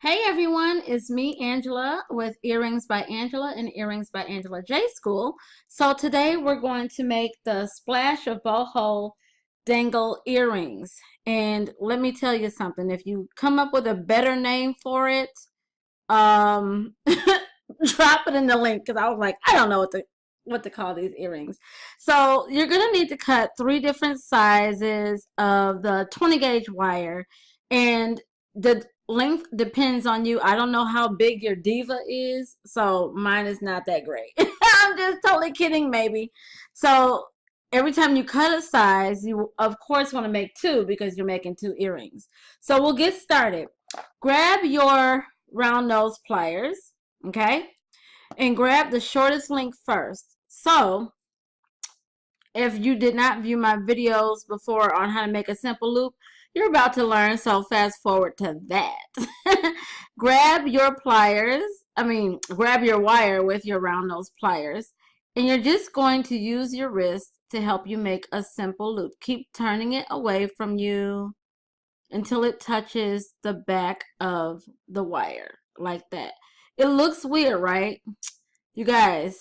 Hey everyone, it's me, Angela, with Earrings by Angela and Earrings by Angela J School. So today we're going to make the splash of boho dangle earrings. And let me tell you something, if you come up with a better name for it, um, drop it in the link because I was like, I don't know what to call these earrings. So you're gonna need to cut three different sizes of the 20 gauge wire, and the length depends on you. I don't know how big your diva is, so mine is not that great. I'm just totally kidding, maybe. So every time you cut a size, you of course want to make two because you're making two earrings. So we'll get started. Grab your round nose pliers, okay? And grab the shortest length first. So if you did not view my videos before on how to make a simple loop, you're about to learn, so fast forward to that. Grab your grab your wire with your round nose pliers, and you're just going to use your wrist to help you make a simple loop. Keep turning it away from you until it touches the back of the wire, like that. It looks weird, right? You guys,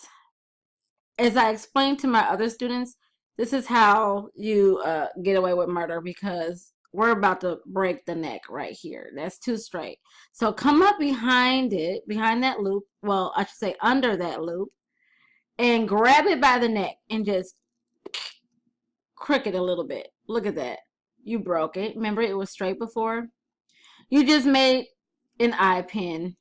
as I explained to my other students, this is how you get away with murder, because we're about to break the neck right here. That's too straight. So come up behind it, behind that loop, well, I should say under that loop, and grab it by the neck and just crick it a little bit. Look at that. You broke it. Remember, it was straight before? You just made an eye pin.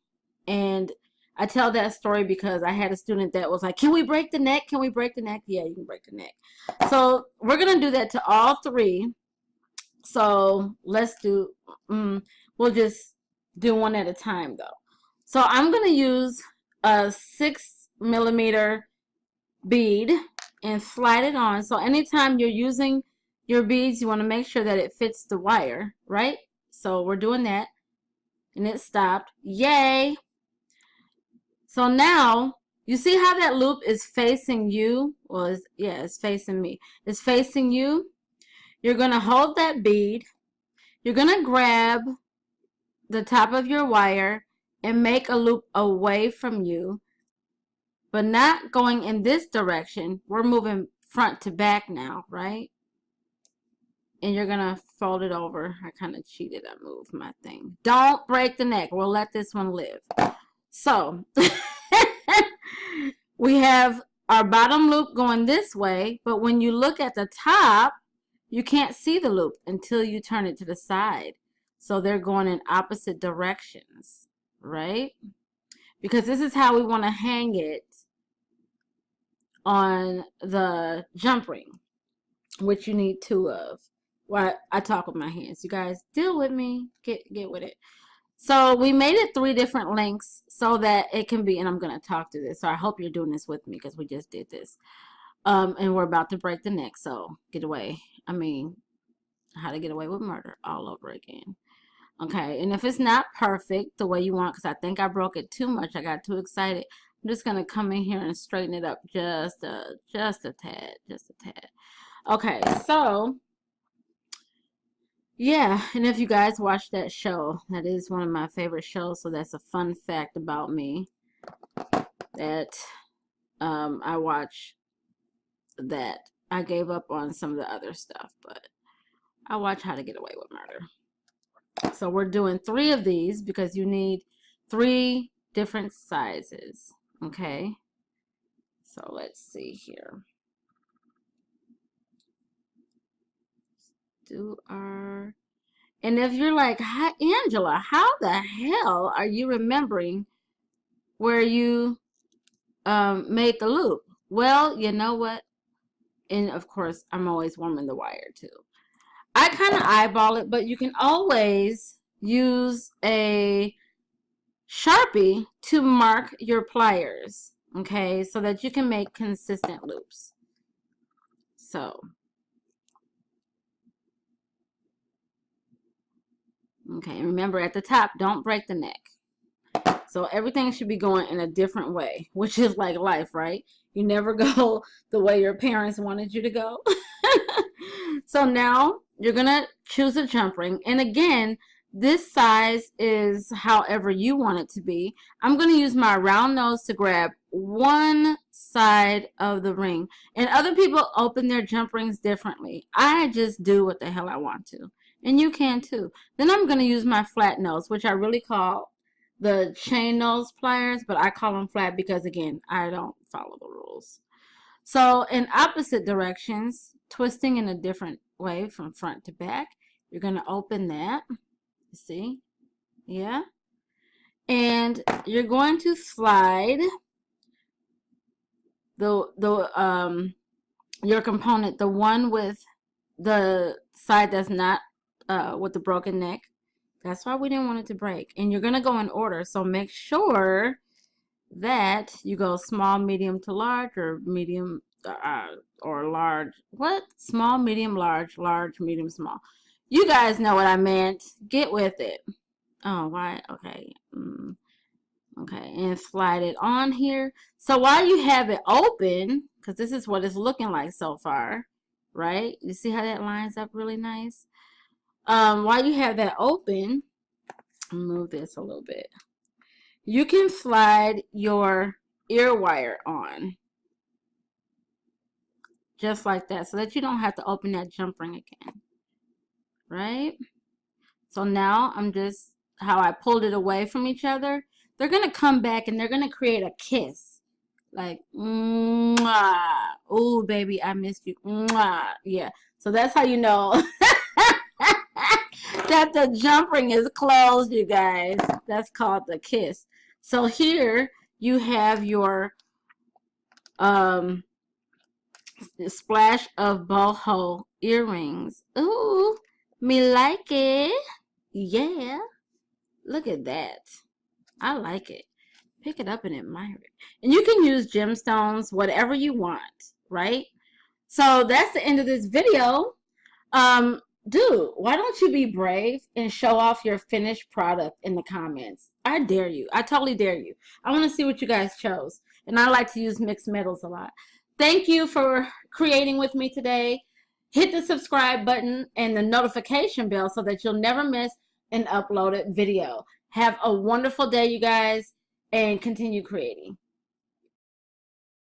And I tell that story because I had a student that was like, can we break the neck? Can we break the neck? Yeah, you can break the neck. So we're going to do that to all three. So let's do, we'll just do one at a time though. So I'm going to use a 6mm bead and slide it on. So anytime you're using your beads, you want to make sure that it fits the wire, right? So we're doing that, and it stopped. Yay! So now, you see how that loop is facing you? Well, it's facing me. It's facing you. You're going to hold that bead. You're going to grab the top of your wire and make a loop away from you, but not going in this direction. We're moving front to back now, right? And you're going to fold it over. I kind of cheated. I moved my thing. Don't break the neck. We'll let this one live. So we have our bottom loop going this way, but when you look at the top, you can't see the loop until you turn it to the side. So they're going in opposite directions, right? Because this is how we want to hang it on the jump ring, which you need two of. Well, I talk with my hands. You guys, deal with me. Get with it. So we made it three different lengths so that it can be, and I'm going to talk through this. So I hope you're doing this with me because we just did this. And we're about to break the neck. So get away. How to get away with murder all over again. Okay. And if it's not perfect the way you want, because I think I broke it too much, I got too excited, I'm just going to come in here and straighten it up just a tad. Okay. So yeah, and if you guys watch that show, that is one of my favorite shows, so that's a fun fact about me, that I watch that. I gave up on some of the other stuff, but I watch How to Get Away with Murder. So we're doing three of these because you need three different sizes, okay? So let's see here. And if you're like, hi, Angela, how the hell are you remembering where you made the loop? Well, you know what? And of course, I'm always warming the wire too. I kind of eyeball it, but you can always use a Sharpie to mark your pliers, okay? So that you can make consistent loops. So okay, and remember at the top, don't break the neck. So everything should be going in a different way, which is like life, right? You never go the way your parents wanted you to go. So now you're going to choose a jump ring. And again, This size is however you want it to be. I'm going to use my round nose to grab one side of the ring. And other people open their jump rings differently. I just do what the hell I want to. And you can too. Then I'm going to use my flat nose, which I really call the chain nose pliers, but I call them flat because, again, I don't follow the rules. So in opposite directions, twisting in a different way from front to back, you're going to open that. See? Yeah. And you're going to slide your component, the one with the side that's not with the broken neck. That's why we didn't want it to break. And you're going to go in order. So make sure that you go small, medium to large, or medium or large. What? Small, medium, large, large, medium, small. You guys know what I meant. Get with it. Oh, why? Okay. Okay, and slide it on here. So while you have it open, because this is what it's looking like so far, right? You see how that lines up really nice? While you have that open, move this a little bit. You can slide your ear wire on. Just like that, so that you don't have to open that jump ring again. Right? So now I'm just, how I pulled it away from each other, they're going to come back and they're going to create a kiss. Like, mwah. Oh, baby, I missed you. Mwah. Yeah. So that's how you know that the jump ring is closed, you guys. That's called the kiss. So here you have your splash of boho earrings. Ooh, me like it. Yeah. Look at that. I like it. Pick it up and admire it. And you can use gemstones, whatever you want, right? So that's the end of this video. Dude, why don't you be brave and show off your finished product in the comments? I dare you. I totally dare you. I want to see what you guys chose. And I like to use mixed metals a lot. Thank you for creating with me today. Hit the subscribe button and the notification bell so that you'll never miss an uploaded video. Have a wonderful day, you guys, and continue creating.